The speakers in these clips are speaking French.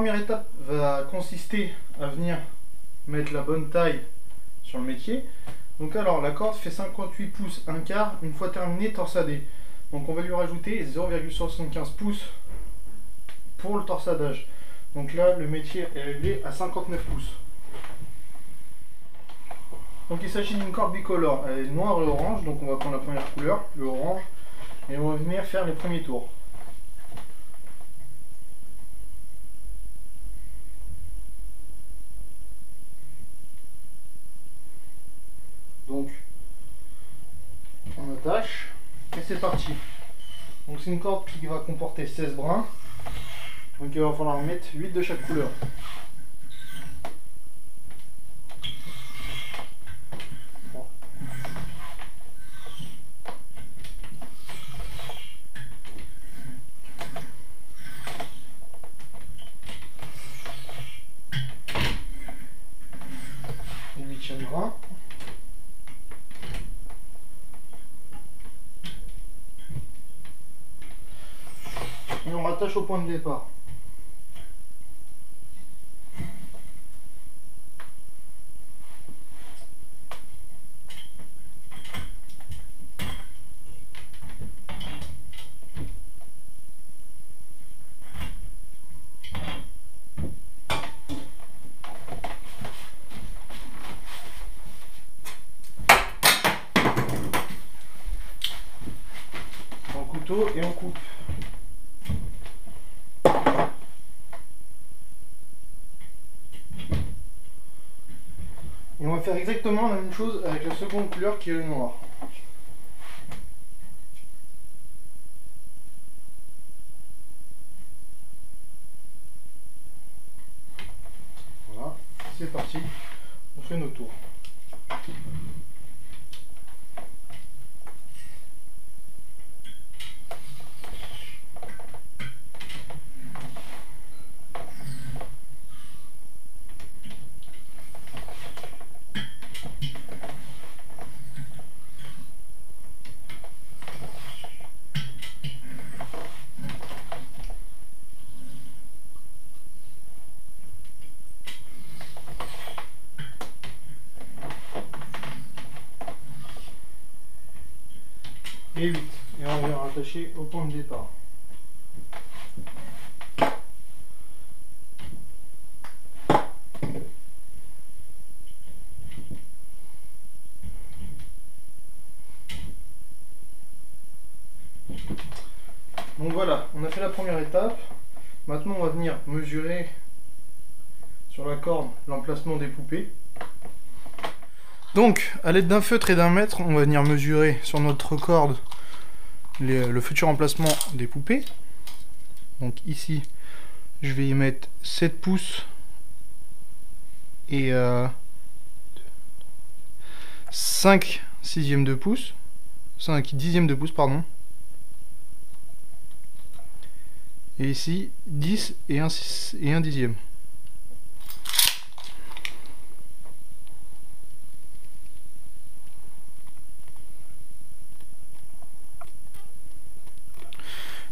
première étape va consister à venir mettre la bonne taille sur le métier. Donc alors la corde fait 58 pouces 1/4 une fois terminé torsadé. Donc on va lui rajouter 0,75 pouces pour le torsadage. Donc là le métier est réglé à 59 pouces. Donc il s'agit d'une corde bicolore, elle est noire et orange, donc on va prendre la première couleur, le orange, et on va venir faire les premiers tours. Donc on attache et c'est parti. Donc c'est une corde qui va comporter 16 brins, donc il va falloir en mettre 8 de chaque couleur. Le 8e brin. Et on rattache au point de départ. En couteau et on coupe. Et on va faire exactement la même chose avec la seconde couleur qui est le noir. Voilà, c'est parti, on fait nos tours. Et 8. Et on vient rattacher au point de départ. Donc voilà, on a fait la première étape. Maintenant on va venir mesurer sur la corde l'emplacement des poupées. Donc à l'aide d'un feutre et d'un mètre, on va venir mesurer sur notre corde le futur emplacement des poupées. Donc ici je vais y mettre 7 pouces et 5 sixièmes de pouce, 5 dixièmes de pouce pardon. Et ici 10 et 1 dixième.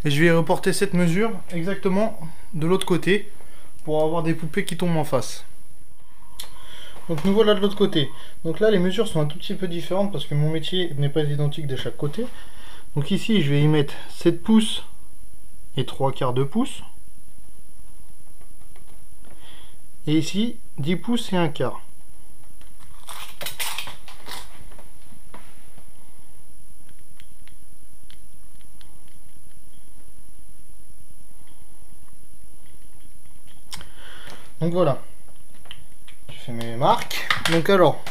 Et je vais reporter cette mesure exactement de l'autre côté pour avoir des poupées qui tombent en face. Donc nous voilà de l'autre côté. Donc là les mesures sont un tout petit peu différentes parce que mon métier n'est pas identique de chaque côté. Donc ici je vais y mettre 7 pouces et 3/4 de pouce. Et ici 10 pouces et 1/4. Donc voilà, j'ai fait mes marques. Donc alors,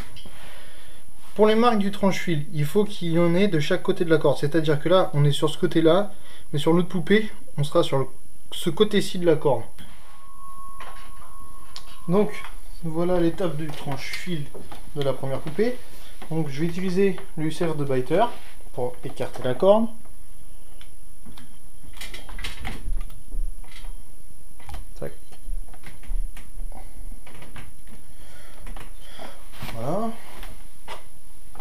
pour les marques du tranche-fil, il faut qu'il y en ait de chaque côté de la corde. C'est-à-dire que là, on est sur ce côté-là, mais sur l'autre poupée, on sera sur ce côté-ci de la corde. Donc, voilà l'étape du tranche-fil de la première poupée. Donc je vais utiliser l'USR de Biter pour écarter la corde. Tac. Voilà.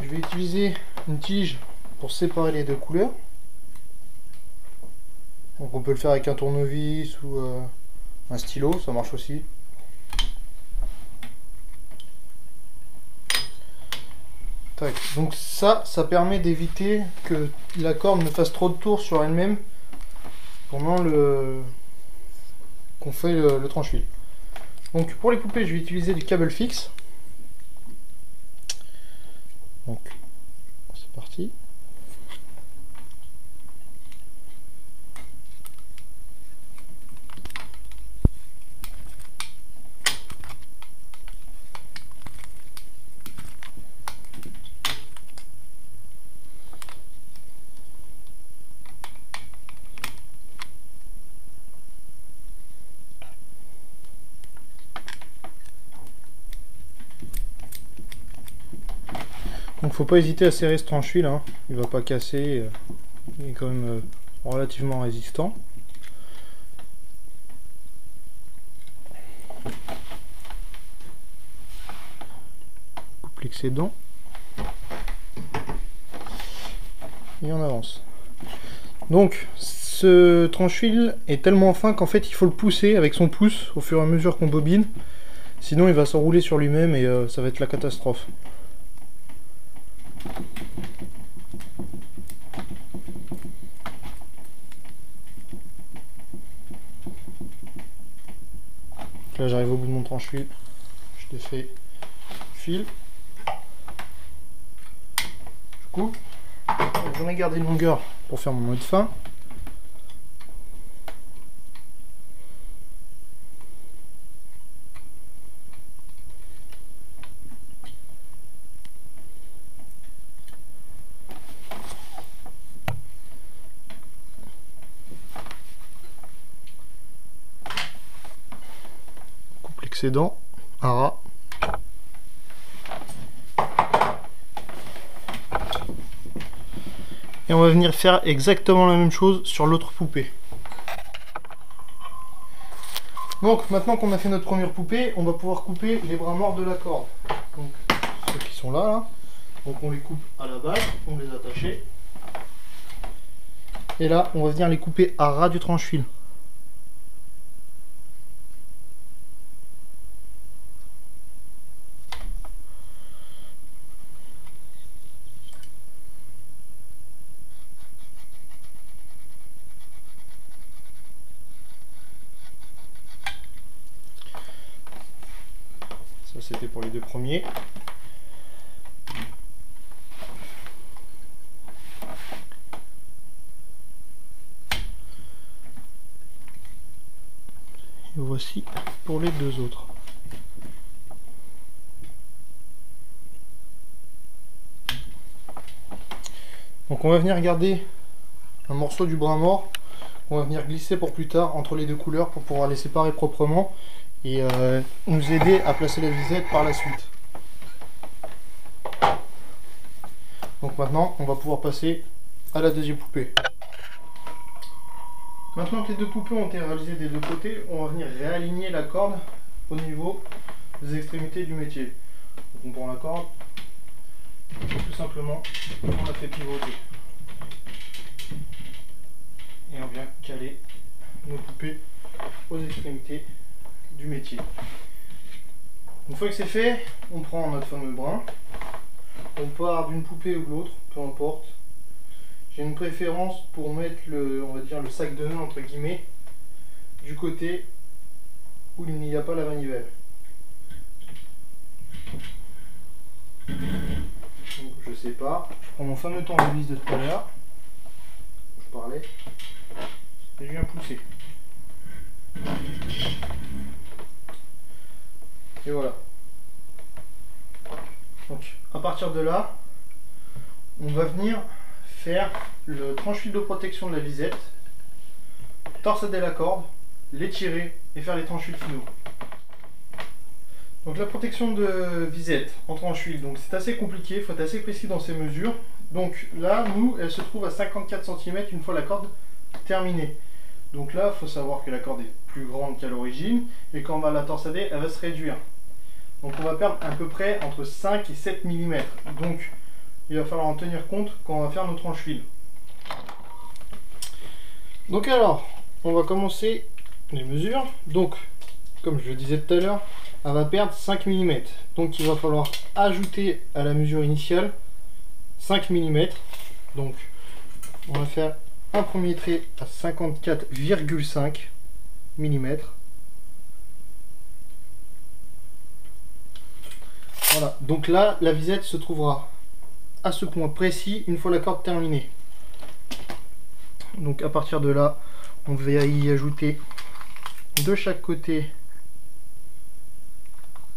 Je vais utiliser une tige pour séparer les deux couleurs. Donc on peut le faire avec un tournevis ou un stylo, ça marche aussi. Tac. Donc ça permet d'éviter que la corde ne fasse trop de tours sur elle-même pendant qu'on fait le tranche-fil. Donc pour les poupées, je vais utiliser du câble fixe. Donc c'est parti. Donc faut pas hésiter à serrer ce tranche-fil, hein. Il va pas casser, il est quand même relativement résistant. Coupe l'excédent et on avance. Donc ce tranche-fil est tellement fin qu'en fait il faut le pousser avec son pouce au fur et à mesure qu'on bobine, sinon il va s'enrouler sur lui-même et ça va être la catastrophe. Là j'arrive au bout de mon tranche-fil, je défais le fil, je coupe, j'en ai gardé une longueur pour faire mon nœud de fin. Excédent à ras. Et on va venir faire exactement la même chose sur l'autre poupée. Donc maintenant qu'on a fait notre première poupée, on va pouvoir couper les bras morts de la corde. Donc ceux qui sont là, donc on les coupe à la base, on les attache. Et là on va venir les couper à ras du tranche-fil. Ça c'était pour les deux premiers. Et voici pour les deux autres. Donc on va venir garder un morceau du bras mort, on va venir glisser pour plus tard entre les deux couleurs pour pouvoir les séparer proprement et nous aider à placer la visette par la suite. Donc maintenant on va pouvoir passer à la deuxième poupée. Maintenant que les deux poupées ont été réalisées des deux côtés, on va venir réaligner la corde au niveau des extrémités du métier. Donc on prend la corde, tout simplement on la fait pivoter. Et on vient caler nos poupées aux extrémités du métier. Une fois que c'est fait, on prend notre fameux brin, on part d'une poupée ou de l'autre, peu importe. J'ai une préférence pour mettre on va dire le sac de nœuds entre guillemets du côté où il n'y a pas la manivelle. Donc je sépare, je prends mon fameux tournevis de tout à l'heure, dont je parlais, et je viens pousser. Et voilà. Donc à partir de là, on va venir faire le tranche-fil de protection de la visette, torsader la corde, l'étirer et faire les tranche-fils finaux. Donc la protection de visette en tranche-fil, donc c'est assez compliqué, il faut être assez précis dans ces mesures. Donc là, nous, elle se trouve à 54 cm une fois la corde terminée. Donc là, il faut savoir que la corde est plus grande qu'à l'origine et quand on va la torsader, elle va se réduire. Donc on va perdre à peu près entre 5 et 7 mm. Donc il va falloir en tenir compte quand on va faire nos tranche-fils. Donc alors, on va commencer les mesures. Donc, comme je le disais tout à l'heure, elle va perdre 5 mm. Donc, il va falloir ajouter à la mesure initiale 5 mm. Donc, on va faire un premier trait à 54,5 mm. Voilà, donc là, la visette se trouvera à ce point précis une fois la corde terminée. Donc à partir de là, on va y ajouter de chaque côté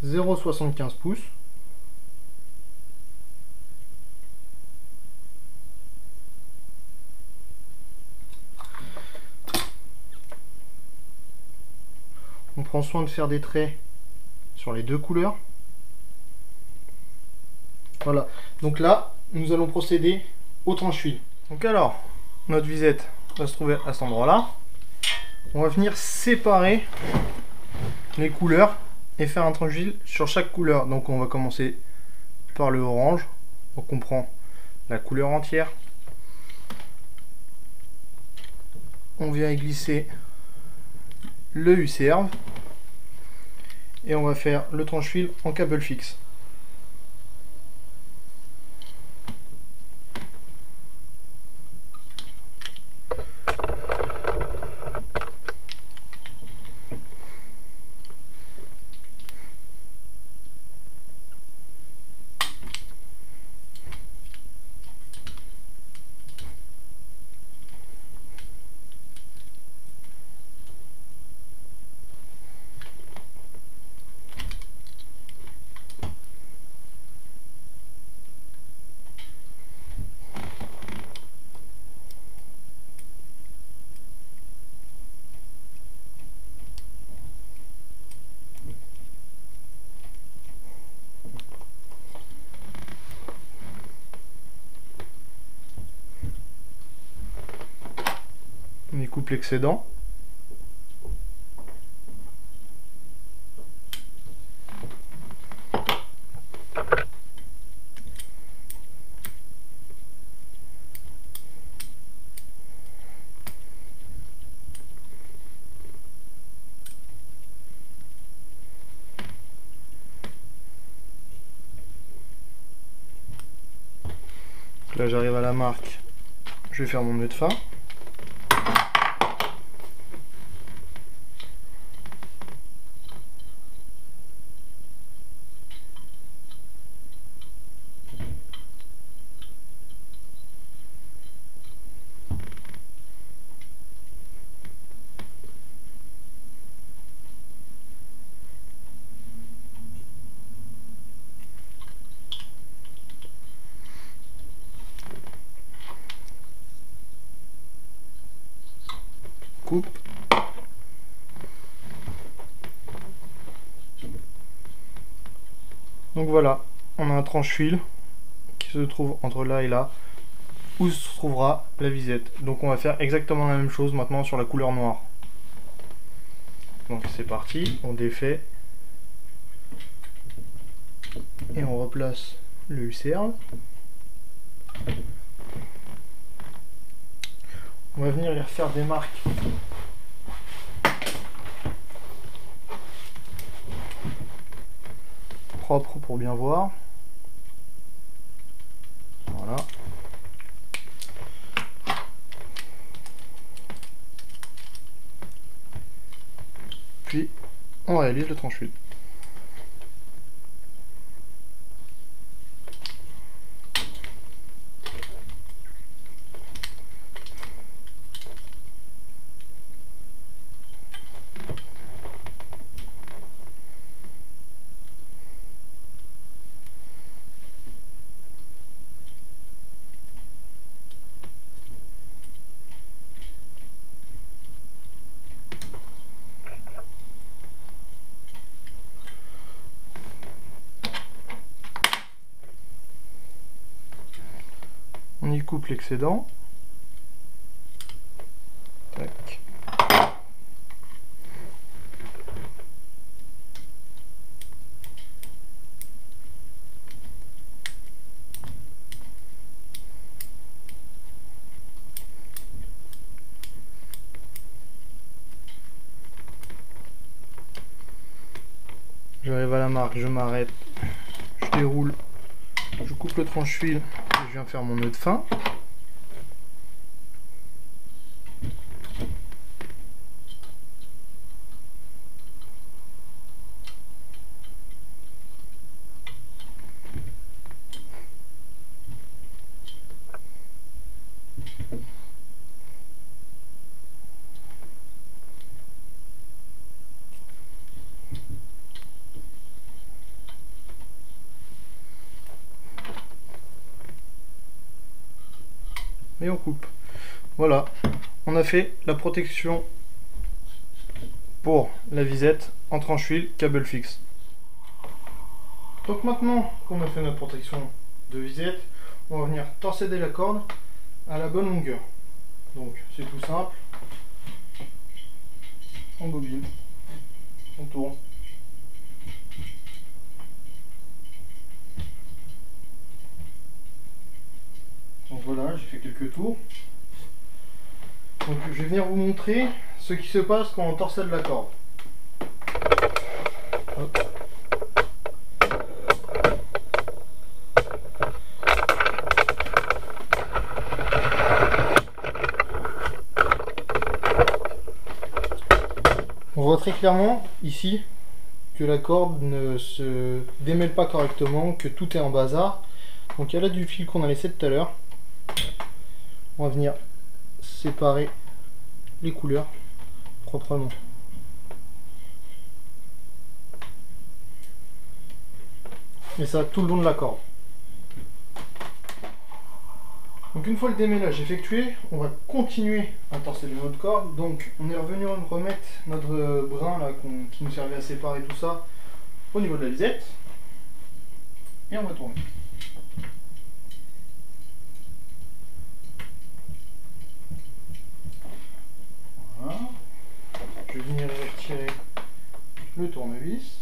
0,75 pouces. On prend soin de faire des traits sur les deux couleurs. Voilà, donc là, nous allons procéder au tranche-fil. Donc alors, notre visette va se trouver à cet endroit-là. On va venir séparer les couleurs et faire un tranche-fil sur chaque couleur. Donc on va commencer par le orange. Donc on prend la couleur entière. On vient y glisser le U-Serve. Et on va faire le tranche-fil en câble fixe. On découpe l'excédent. Là j'arrive à la marque, je vais faire mon nœud de fin. Coupe. Donc voilà, on a un tranche-fil qui se trouve entre là et là, où se trouvera la visette. Donc on va faire exactement la même chose maintenant sur la couleur noire. Donc c'est parti, on défait et on replace le U-Serve. On va venir y refaire des marques propres pour bien voir. Voilà. Puis on réalise le tranche-fil. On y coupe l'excédent. Tac. J'arrive à la marque, je m'arrête, je déroule, je coupe le tranche-fil et je viens faire mon nœud de fin. Et on coupe. Voilà, on a fait la protection pour la visette en tranche-fil câble fixe. Donc maintenant qu'on a fait notre protection de visette, on va venir torséder la corde à la bonne longueur. Donc c'est tout simple, on bobine, on tourne. Donc voilà, j'ai fait quelques tours. Donc je vais venir vous montrer ce qui se passe quand on torsède la corde. Hop. On voit très clairement ici que la corde ne se démêle pas correctement, que tout est en bazar. Donc il y a là du fil qu'on a laissé tout à l'heure. On va venir séparer les couleurs proprement. Et ça tout le long de la corde. Donc une fois le démêlage effectué, on va continuer à torser notre corde. Donc on est revenu remettre notre brin là qui nous servait à séparer tout ça au niveau de la visette. Et on va tourner. Voilà. Je vais venir retirer le tournevis.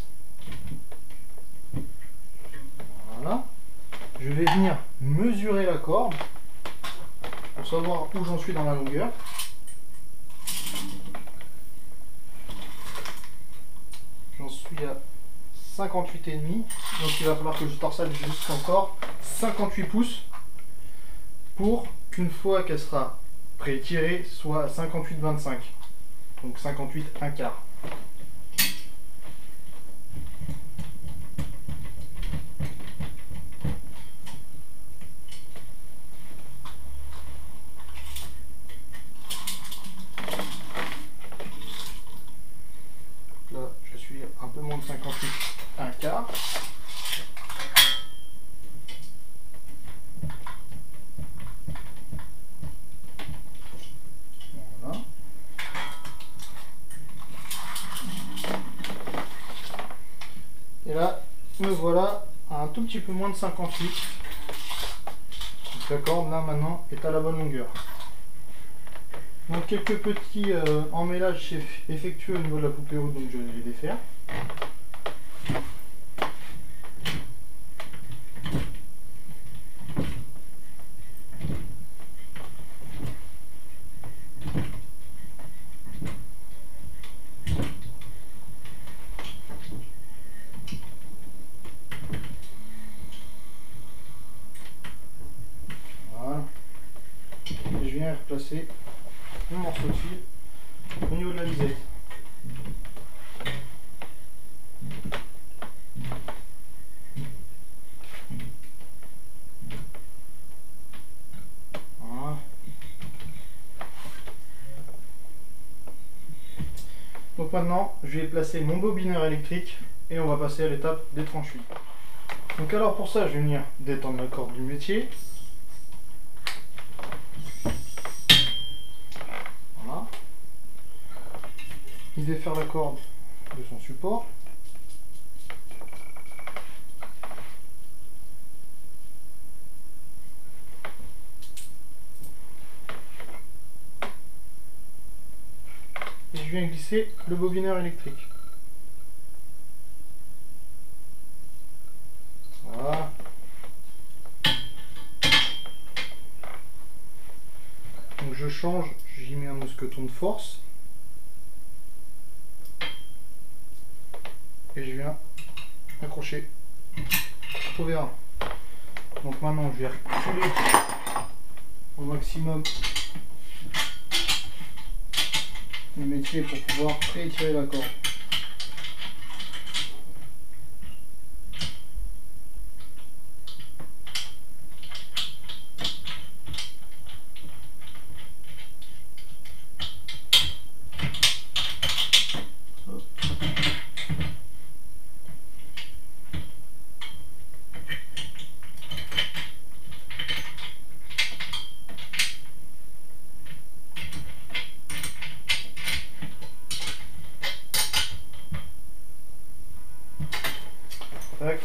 Voilà. Je vais venir mesurer la corde pour savoir où j'en suis dans la longueur. J'en suis à 58,5, donc il va falloir que je torsade jusqu'encore 58 pouces pour qu'une fois qu'elle sera pré-tirée soit à 58,25, donc 58 un quart. Là je suis un peu moins de 58 un quart. Voilà. Et là, me voilà à un tout petit peu moins de 58. Donc la corde là maintenant est à la bonne longueur. Donc quelques petits emmêlages effectués au niveau de la poupée haute, donc je vais les défaire. Voilà. Et je viens replacer mon morceau de fil au niveau de la visette. Voilà. Donc maintenant, je vais placer mon bobineur électrique et on va passer à l'étape des tranches-fils. Donc alors pour ça, je vais venir détendre la corde du métier. Voilà. Il défaire la corde de son support. Et je viens glisser le bobineur électrique. Voilà. Donc je change, j'y mets un mousqueton de force. Et je viens accroché au vérin. Donc maintenant je vais reculer au maximum le métier pour pouvoir réétirer la corde. Tac.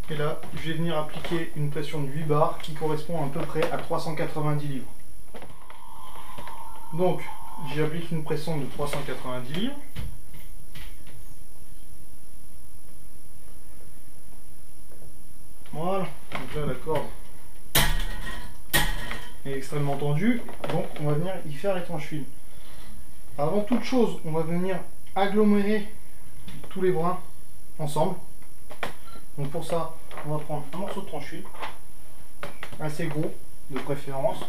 Et là, je vais venir appliquer une pression de 8 bars qui correspond à peu près à 390 livres. Donc, j'applique une pression de 390 livres. Voilà, donc là la corde est extrêmement tendue, donc on va venir y faire les tranches-fils. Avant toute chose, on va venir agglomérer tous les brins ensemble. Donc pour ça, on va prendre un morceau de tranche-fil, assez gros de préférence,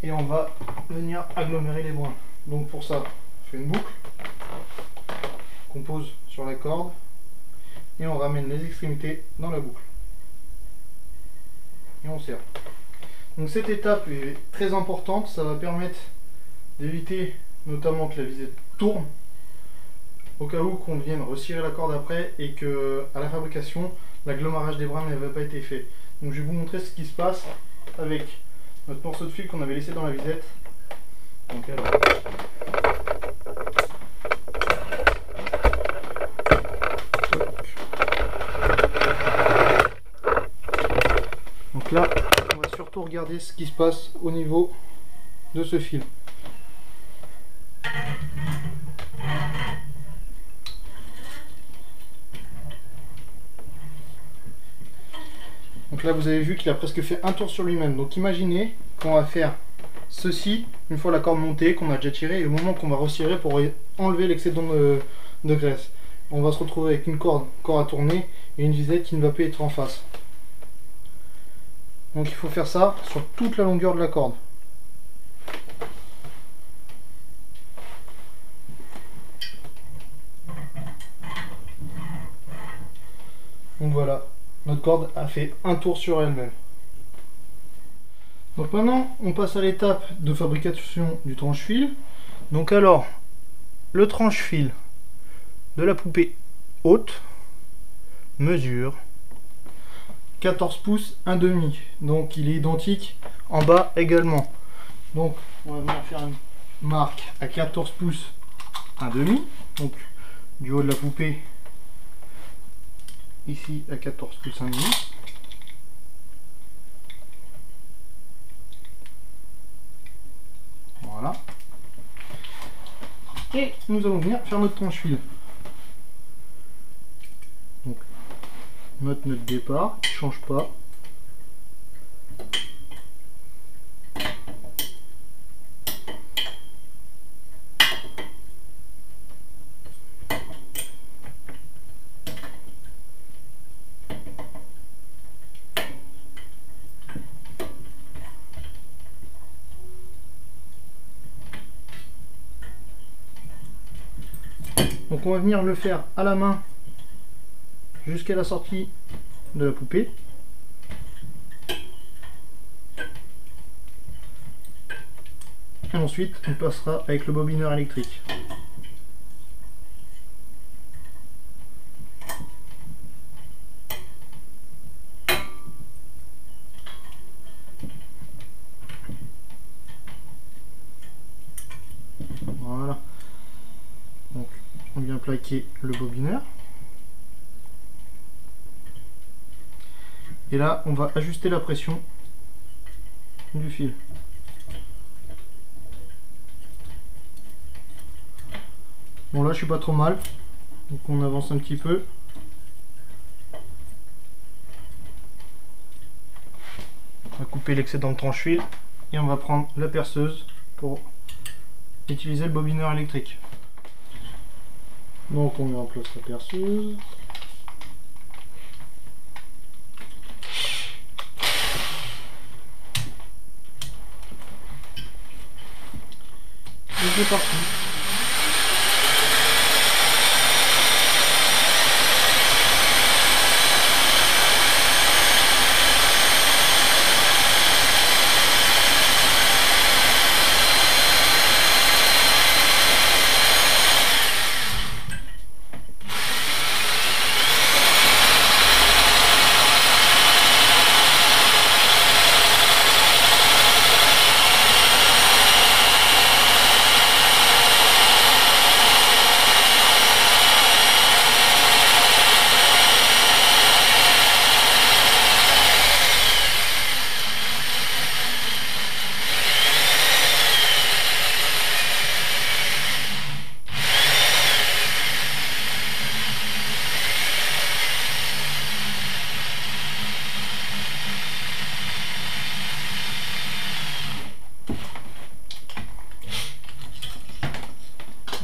et on va venir agglomérer les brins. Donc pour ça, on fait une boucle qu'on pose sur la corde et on ramène les extrémités dans la boucle et on serre. Donc cette étape est très importante, ça va permettre d'éviter notamment que la visette tourne au cas où qu'on vienne resserrer la corde après et que à la fabrication l'agglomération des brins n'avait pas été fait. Donc je vais vous montrer ce qui se passe avec notre morceau de fil qu'on avait laissé dans la visette. Donc alors, là, on va surtout regarder ce qui se passe au niveau de ce fil. Donc là, vous avez vu qu'il a presque fait un tour sur lui-même. Donc imaginez qu'on va faire ceci une fois la corde montée, qu'on a déjà tiré, et au moment qu'on va resserrer pour enlever l'excédent de graisse. On va se retrouver avec une corde encore à tourner et une visette qui ne va plus être en face. Donc il faut faire ça sur toute la longueur de la corde. Donc voilà, notre corde a fait un tour sur elle-même. Donc maintenant, on passe à l'étape de fabrication du tranche-fil. Donc alors, le tranche-fil de la poupée haute mesure 14 pouces 1/2. Donc il est identique en bas également. Donc on va venir faire une marque à 14 pouces 1/2. Donc du haut de la poupée ici à 14 pouces 1/2. Voilà. Et nous allons venir faire notre tranche-fil. Donc notre départ, qui ne change pas. Donc on va venir le faire à la main jusqu'à la sortie de la poupée. Et ensuite on passera avec le bobineur électrique. Voilà. Donc on vient plaquer le bobineur. Et là, on va ajuster la pression du fil. Bon là, je suis pas trop mal. Donc on avance un petit peu. On va couper l'excédent de tranche-fil. Et on va prendre la perceuse pour utiliser le bobineur électrique. Donc on met en place la perceuse. Et c'est parti.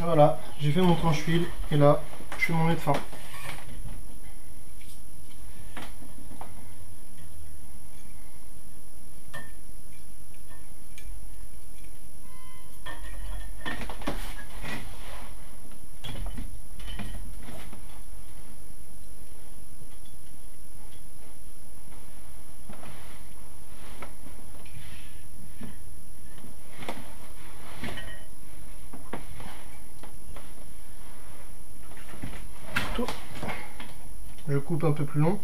Voilà, j'ai fait mon tranche-fil et là, je fais mon nez de fin. Je coupe un peu plus long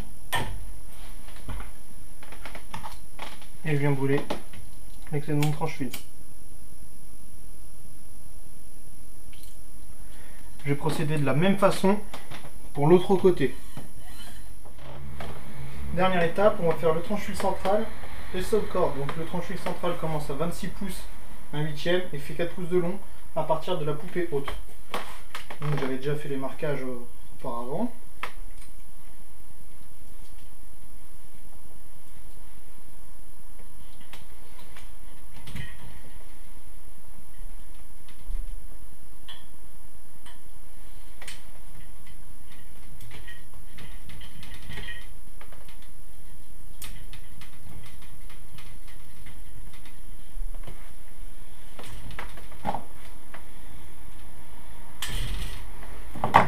et je viens brûler l'excès de mon tranche-fil. Je vais procéder de la même façon pour l'autre côté. Dernière étape, on va faire le tranche-fil central et stop-cord. Donc le tranche-fil central commence à 26 pouces, 1/8 et fait 4 pouces de long à partir de la poupée haute. Donc j'avais déjà fait les marquages auparavant.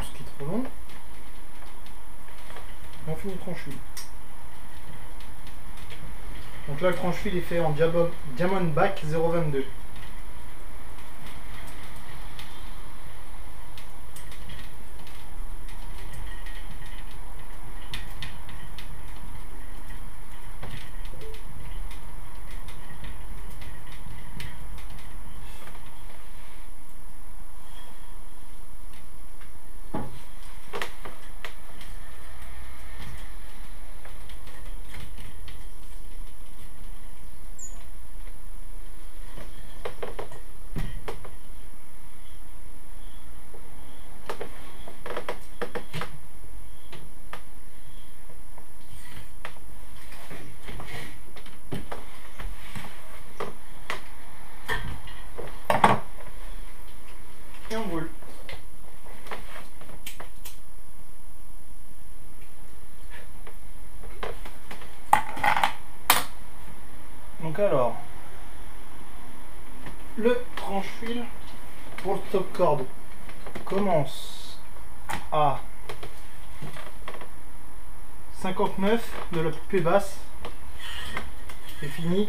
Ce qui est trop long. On fait le tranche-fil. Donc là le tranche-fil est fait en Diamondback 0,22. Et on brûle. Donc alors, le tranche-fil pour le top cord commence à 59 de la poupée basse et finit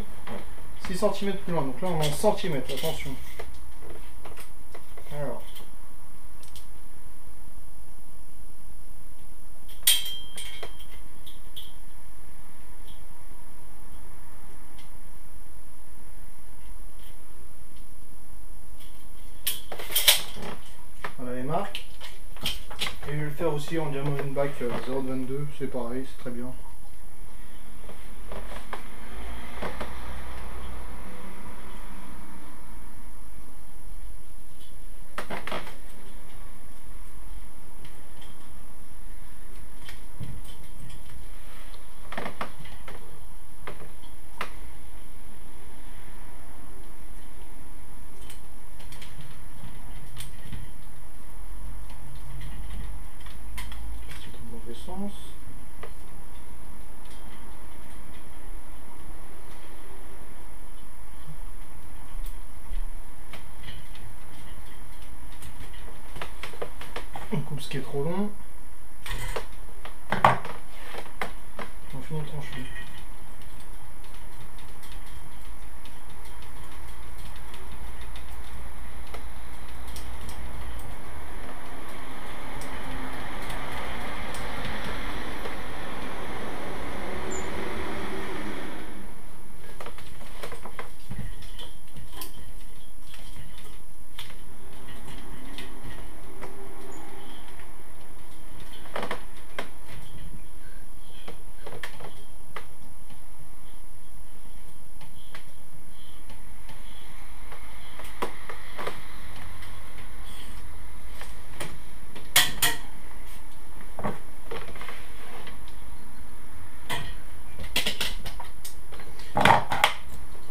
6 cm plus loin. Donc là on est en centimètres, attention. Alors. Voilà les marques. Et je vais le faire aussi en Diamondback 0,22, c'est pareil, c'est très bien. pense. On coupe ce qui est trop long. On finit le tranche-lui.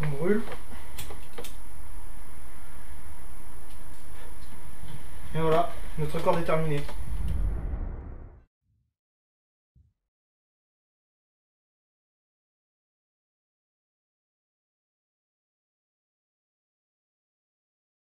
On brûle. Et voilà, notre corde est terminée.